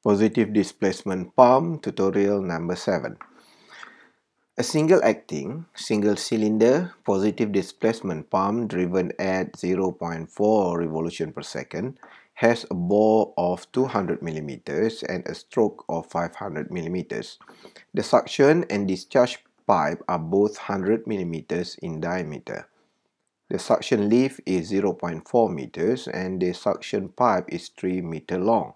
Positive displacement pump tutorial number 7. A single-acting, single-cylinder positive displacement pump driven at 0.4 revolution per second has a bore of 200 mm and a stroke of 500 mm. The suction and discharge pipe are both 100 mm in diameter. The suction leaf is 0.4 meters and the suction pipe is 3 meters long.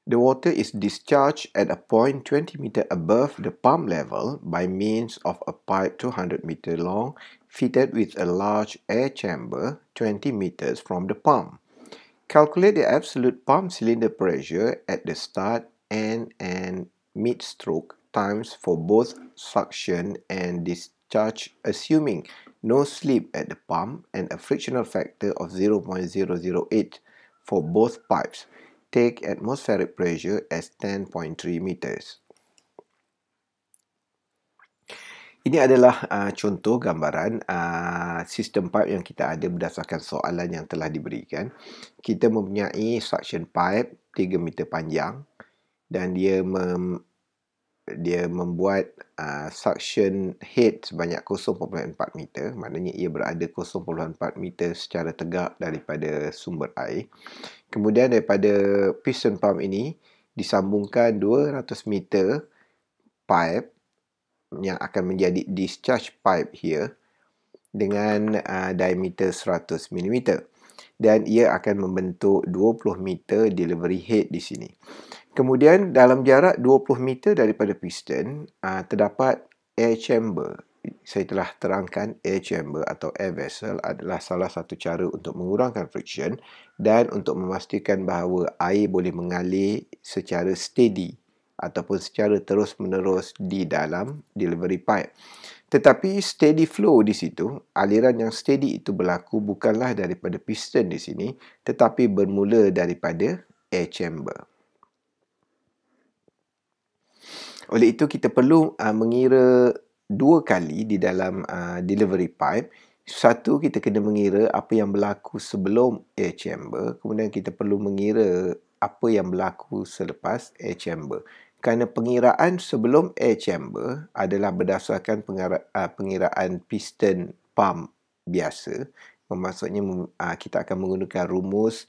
The water is discharged at a point 20 meters above the pump level by means of a pipe 200 meters long fitted with a large air chamber 20 meters from the pump. Calculate the absolute pump cylinder pressure at the start, end, and mid-stroke times for both suction and discharge, assuming no slip at the pump and a frictional factor of 0.008 for both pipes. Take atmospheric pressure as 10.3 meters. Ini adalah contoh gambaran sistem pipe yang kita ada berdasarkan soalan yang telah diberikan. Kita mempunyai suction pipe 3 meter panjang dan dia membuat suction head sebanyak 0.4 meter. Maknanya ia berada 0.4 meter secara tegak daripada sumber air. Kemudian daripada piston pump ini disambungkan 200 meter pipe yang akan menjadi discharge pipe here dengan diameter 100 mm dan ia akan membentuk 20 meter delivery head di sini. Kemudian dalam jarak 20 meter daripada piston terdapat air chamber. Saya telah terangkan air chamber atau air vessel adalah salah satu cara untuk mengurangkan friction dan untuk memastikan bahawa air boleh mengalir secara steady ataupun secara terus-menerus di dalam delivery pipe. Tetapi steady flow di situ, aliran yang steady itu berlaku bukanlah daripada piston di sini, tetapi bermula daripada air chamber. Oleh itu, kita perlu mengira dua kali di dalam delivery pipe. Satu, kita kena mengira apa yang berlaku sebelum air chamber. Kemudian kita perlu mengira apa yang berlaku selepas air chamber. Kerana pengiraan sebelum air chamber adalah berdasarkan pengiraan piston pump biasa. Maksudnya kita akan menggunakan rumus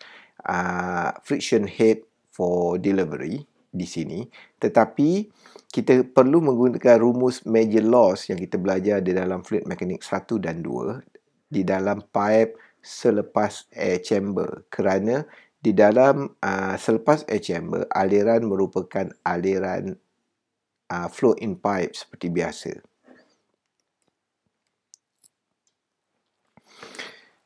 friction head for delivery di sini. Tetapi kita perlu menggunakan rumus major loss yang kita belajar di dalam fluid mekanik 1 dan 2 di dalam pipe selepas air chamber, kerana di dalam selepas air chamber aliran merupakan aliran flow in pipe seperti biasa.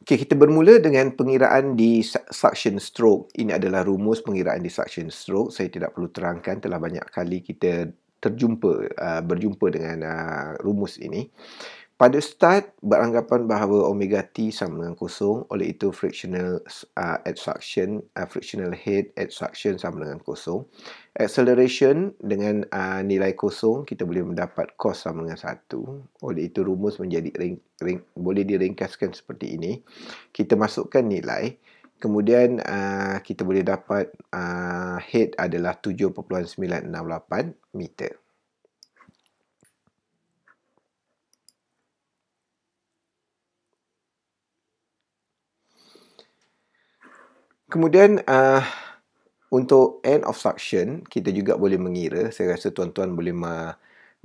Okey, kita bermula dengan pengiraan di suction stroke. Ini adalah rumus pengiraan di suction stroke. Saya tidak perlu terangkan, telah banyak kali kita berjumpa dengan rumus ini. Pada start, beranggapan bahawa omega T sama dengan kosong. Oleh itu, frictional at suction, frictional head at suction sama dengan kosong. Acceleration dengan nilai kosong, kita boleh mendapat cos sama dengan 1. Oleh itu, rumus menjadi boleh diringkaskan seperti ini. Kita masukkan nilai. Kemudian, kita boleh dapat head adalah 7.968 meter. Kemudian untuk end of suction, kita juga boleh mengira. Saya rasa tuan-tuan boleh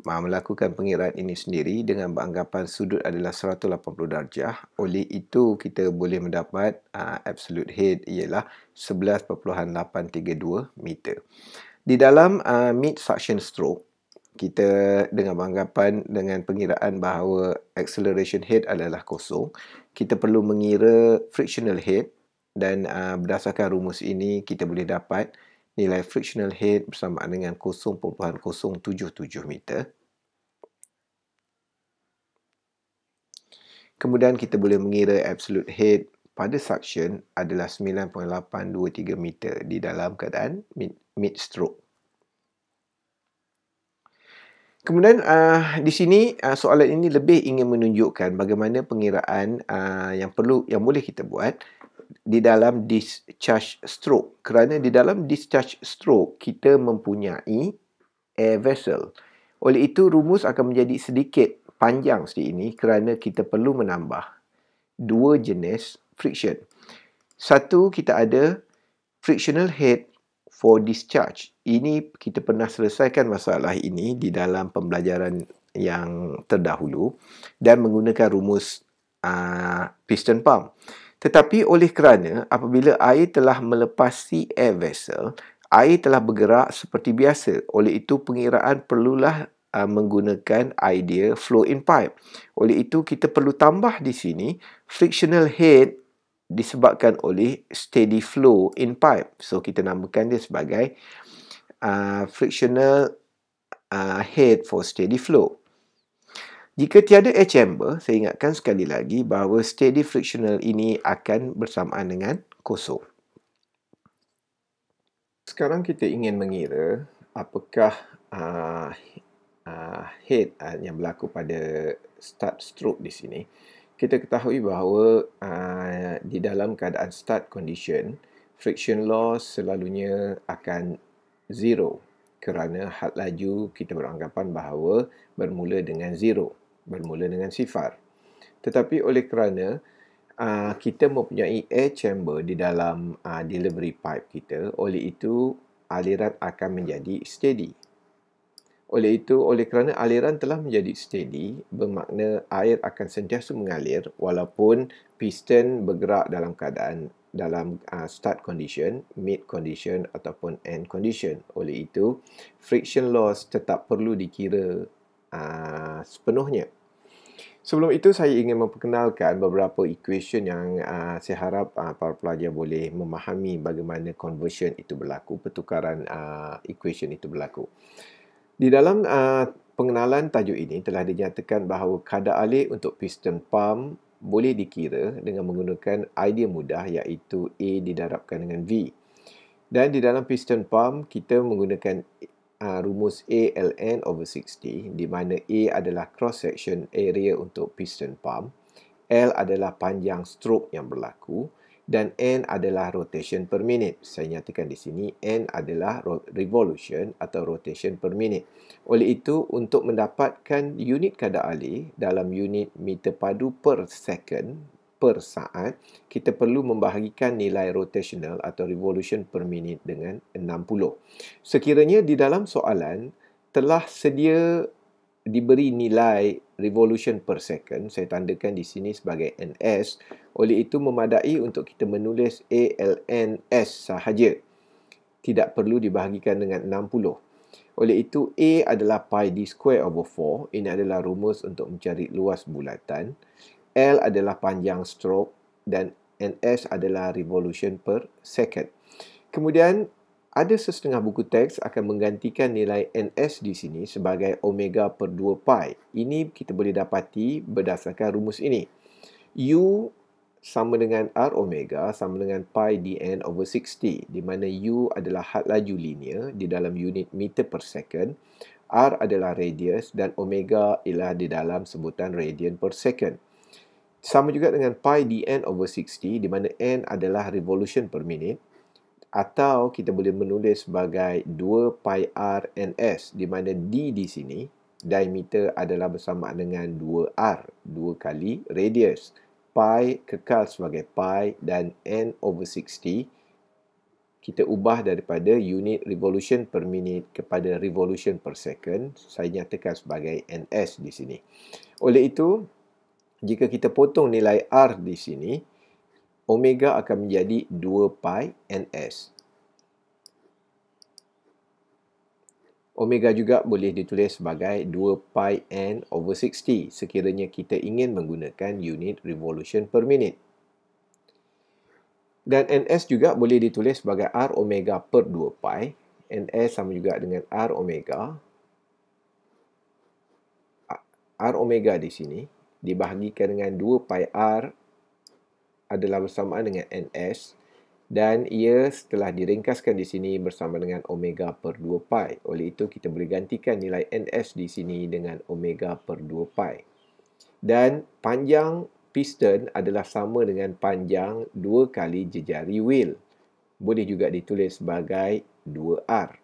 melakukan pengiraan ini sendiri dengan beranggapan sudut adalah 180 darjah. Oleh itu, kita boleh mendapat absolute head ialah 11.832 meter. Di dalam mid suction stroke, kita dengan beranggapan dengan pengiraan bahawa acceleration head adalah kosong, kita perlu mengira frictional head. Dan berdasarkan rumus ini, kita boleh dapat nilai frictional head bersamaan dengan 0.077 meter. Kemudian kita boleh mengira absolute head pada suction adalah 9.823 meter di dalam keadaan mid stroke. Kemudian di sini soalan ini lebih ingin menunjukkan bagaimana pengiraan yang boleh kita buat di dalam discharge stroke. Kerana di dalam discharge stroke, kita mempunyai air vessel. Oleh itu, rumus akan menjadi sedikit panjang sedikit ini kerana kita perlu menambah dua jenis friction. Satu, kita ada frictional head for discharge. Ini kita pernah selesaikan masalah ini di dalam pembelajaran yang terdahulu dan menggunakan rumus piston pump. Tetapi oleh kerana apabila air telah melepasi air vessel, air telah bergerak seperti biasa. Oleh itu pengiraan perlulah menggunakan idea flow in pipe. Oleh itu kita perlu tambah di sini frictional head disebabkan oleh steady flow in pipe. So kita namakan dia sebagai frictional head for steady flow. Jika tiada air chamber, saya ingatkan sekali lagi bahawa steady frictional ini akan bersamaan dengan kosong. Sekarang kita ingin mengira apakah head yang berlaku pada start stroke di sini. Kita ketahui bahawa di dalam keadaan start condition, friction loss selalunya akan zero kerana had laju kita beranggapan bahawa bermula dengan zero, bermula dengan sifar. Tetapi oleh kerana kita mempunyai air chamber di dalam delivery pipe kita, oleh itu aliran akan menjadi steady. Oleh itu, oleh kerana aliran telah menjadi steady, bermakna air akan sentiasa mengalir walaupun piston bergerak dalam keadaan start condition, mid condition ataupun end condition. Oleh itu, friction loss tetap perlu dikira sepenuhnya. Sebelum itu, saya ingin memperkenalkan beberapa equation yang saya harap para pelajar boleh memahami bagaimana conversion itu berlaku, pertukaran equation itu berlaku. Di dalam pengenalan tajuk ini telah dinyatakan bahawa kadar alih untuk piston pump boleh dikira dengan menggunakan idea mudah iaitu A didarabkan dengan V. Dan di dalam piston pump kita menggunakan rumus A ln over 60 di mana A adalah cross section area untuk piston pump, L adalah panjang stroke yang berlaku dan N adalah rotation per minute. Saya nyatakan di sini N adalah revolution atau rotation per minute. Oleh itu, untuk mendapatkan unit kadar alih dalam unit meter padu per second per saat, kita perlu membahagikan nilai rotational atau revolution per minute dengan 60. Sekiranya di dalam soalan telah sedia diberi nilai revolution per second, saya tandakan di sini sebagai NS, oleh itu memadai untuk kita menulis ALNS sahaja. Tidak perlu dibahagikan dengan 60. Oleh itu, A adalah pi d square over 4. Ini adalah rumus untuk mencari luas bulatan. L adalah panjang stroke dan NS adalah revolution per second. Kemudian, ada sesetengah buku teks akan menggantikan nilai NS di sini sebagai omega per 2 pi. Ini kita boleh dapati berdasarkan rumus ini. U sama dengan R omega sama dengan pi dn over 60, di mana U adalah had laju linear di dalam unit meter per second, R adalah radius dan omega ialah di dalam sebutan radian per second. Sama juga dengan pi dn over 60, di mana N adalah revolution per minute, atau kita boleh menulis sebagai 2 pi r ns, di mana D di sini, diameter adalah bersamaan dengan 2R, 2 kali radius. Pi kekal sebagai pi dan N over 60, kita ubah daripada unit revolution per minute kepada revolution per second. Saya nyatakan sebagai ns di sini. Oleh itu, jika kita potong nilai R di sini, omega akan menjadi 2 pi ns. Omega juga boleh ditulis sebagai 2 pi n over 60 sekiranya kita ingin menggunakan unit revolution per minute. Dan ns juga boleh ditulis sebagai R omega per 2 pi. Ns sama juga dengan R omega. R omega di sini dibahagikan dengan 2 pi R adalah bersamaan dengan ns. Dan ia setelah diringkaskan di sini bersama dengan omega per 2 pi. Oleh itu, kita boleh gantikan nilai ns di sini dengan omega per 2 pi. Dan panjang piston adalah sama dengan panjang 2 kali jejari wheel. Boleh juga ditulis sebagai 2R.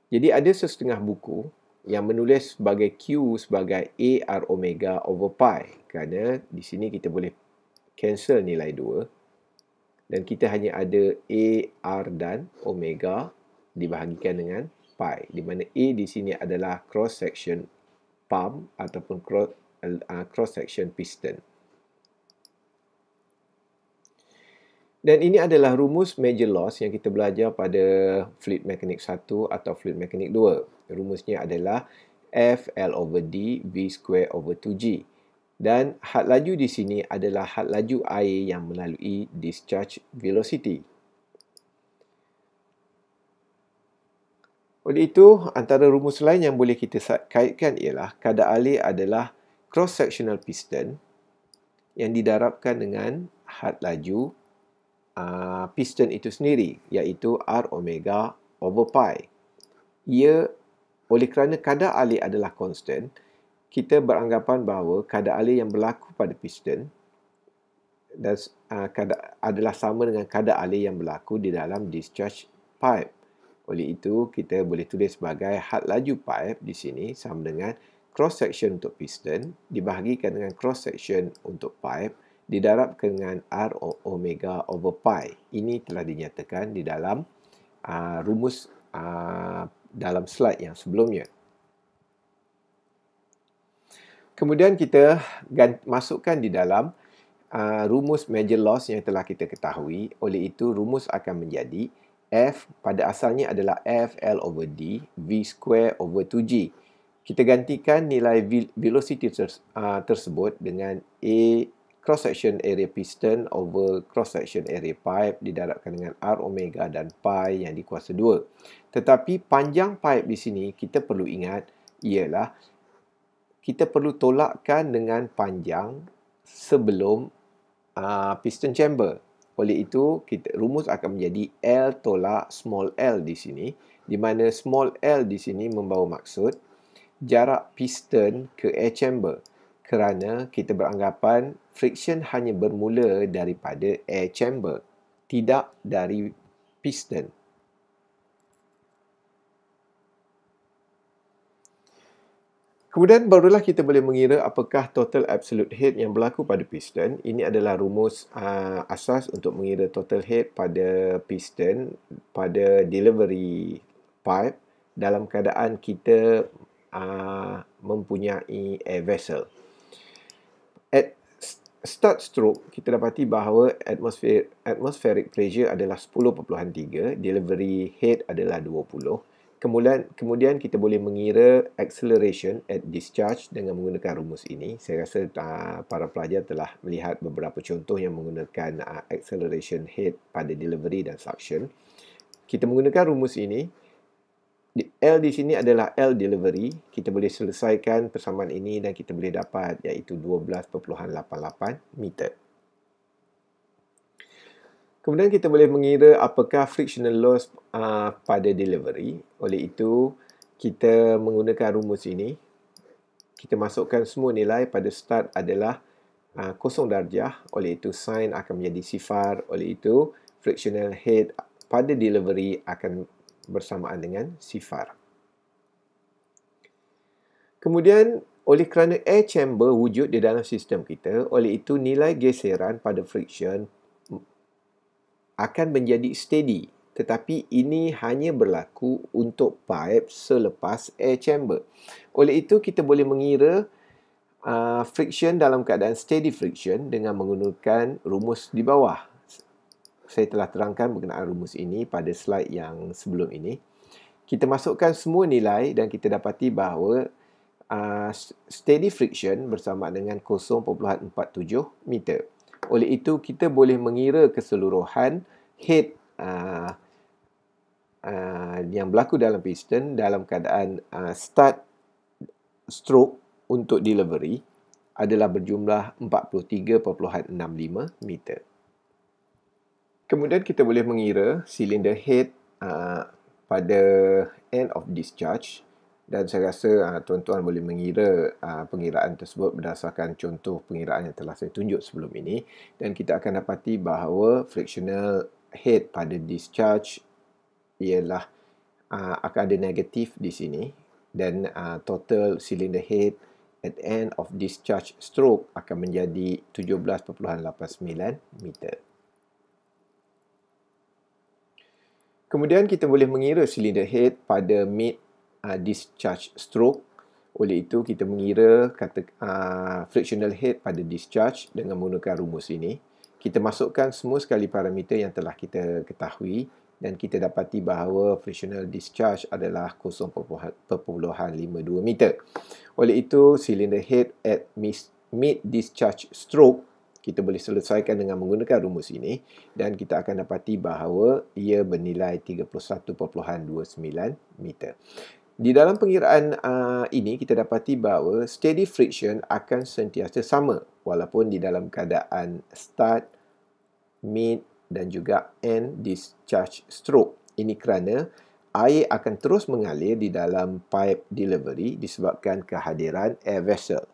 Jadi ada sesetengah buku yang menulis sebagai Q sebagai AR omega over pi. Kerana di sini kita boleh cancel nilai 2. Dan kita hanya ada AR dan omega dibahagikan dengan pi. Di mana A di sini adalah cross section pump ataupun cross section piston. Dan ini adalah rumus major loss yang kita belajar pada fluid mechanic 1 atau fluid mechanic 2. Rumusnya adalah FL over D V square over 2G. Dan had laju di sini adalah had laju air yang melalui discharge velocity. Oleh itu, antara rumus lain yang boleh kita kaitkan ialah kadar alir adalah cross-sectional piston yang didarabkan dengan had laju piston itu sendiri, iaitu R omega over pi. Oleh kerana kadar alir adalah constant, kita beranggapan bahawa kadar alir yang berlaku pada piston adalah sama dengan kadar alir yang berlaku di dalam discharge pipe. Oleh itu, kita boleh tulis sebagai had laju pipe di sini sama dengan cross section untuk piston dibahagikan dengan cross section untuk pipe didarabkan dengan R omega over pi. Ini telah dinyatakan di dalam rumus dalam slide yang sebelumnya. Kemudian kita masukkan di dalam rumus major loss yang telah kita ketahui. Oleh itu, rumus akan menjadi F pada asalnya adalah FL over D V square over 2G. Kita gantikan nilai velocity tersebut dengan A cross section area piston over cross section area pipe didarabkan dengan R omega dan pi yang dikuasa 2. Tetapi panjang pipe di sini kita perlu ingat ialah kita perlu tolakkan dengan panjang sebelum piston chamber. Oleh itu, rumus akan menjadi L tolak small l di sini, di mana small l di sini membawa maksud jarak piston ke air chamber. Kerana kita beranggapan friction hanya bermula daripada air chamber, tidak dari piston. Kemudian barulah kita boleh mengira apakah total absolute head yang berlaku pada piston. Ini adalah rumus asas untuk mengira total head pada piston pada delivery pipe dalam keadaan kita mempunyai air vessel. At start stroke, kita dapati bahawa atmospheric pressure adalah 10.3, delivery head adalah 20. Kemudian kita boleh mengira acceleration at discharge dengan menggunakan rumus ini. Saya rasa para pelajar telah melihat beberapa contoh yang menggunakan acceleration head pada delivery dan suction. Kita menggunakan rumus ini. L di sini adalah L delivery. Kita boleh selesaikan persamaan ini dan kita boleh dapat iaitu 12.88 meter. Kemudian kita boleh mengira apakah frictional loss pada delivery. Oleh itu, kita menggunakan rumus ini. Kita masukkan semua nilai pada start adalah 0 darjah. Oleh itu, sin akan menjadi sifar. Oleh itu, frictional head pada delivery akan bersamaan dengan sifar. Kemudian, oleh kerana air chamber wujud di dalam sistem kita, oleh itu nilai geseran pada friction akan menjadi steady, tetapi ini hanya berlaku untuk pipe selepas air chamber. Oleh itu, kita boleh mengira friction dalam keadaan steady friction dengan menggunakan rumus di bawah. Saya telah terangkan berkenaan rumus ini pada slide yang sebelum ini. Kita masukkan semua nilai dan kita dapati bahawa steady friction bersama dengan 0.47 meter. Oleh itu, kita boleh mengira keseluruhan head yang berlaku dalam piston dalam keadaan start stroke untuk delivery adalah berjumlah 43.65 meter. Kemudian kita boleh mengira cylinder head pada end of discharge Dan saya rasa tuan-tuan boleh mengira pengiraan tersebut berdasarkan contoh pengiraan yang telah saya tunjuk sebelum ini. Dan kita akan dapati bahawa frictional head pada discharge ialah akan ada negatif di sini. Dan total cylinder head at the end of discharge stroke akan menjadi 17.89 meter. Kemudian kita boleh mengira cylinder head pada mid discharge stroke. Oleh itu kita mengira frictional head pada discharge dengan menggunakan rumus ini. Kita masukkan semua sekali parameter yang telah kita ketahui dan kita dapati bahawa frictional discharge adalah 0.52 meter. Oleh itu cylinder head at mid discharge stroke kita boleh selesaikan dengan menggunakan rumus ini dan kita akan dapati bahawa ia bernilai 31.29 meter. Di dalam pengiraan ini kita dapati bahawa steady friction akan sentiasa sama walaupun di dalam keadaan start, mid dan juga end discharge stroke. Ini kerana air akan terus mengalir di dalam pipe delivery disebabkan kehadiran air vessel.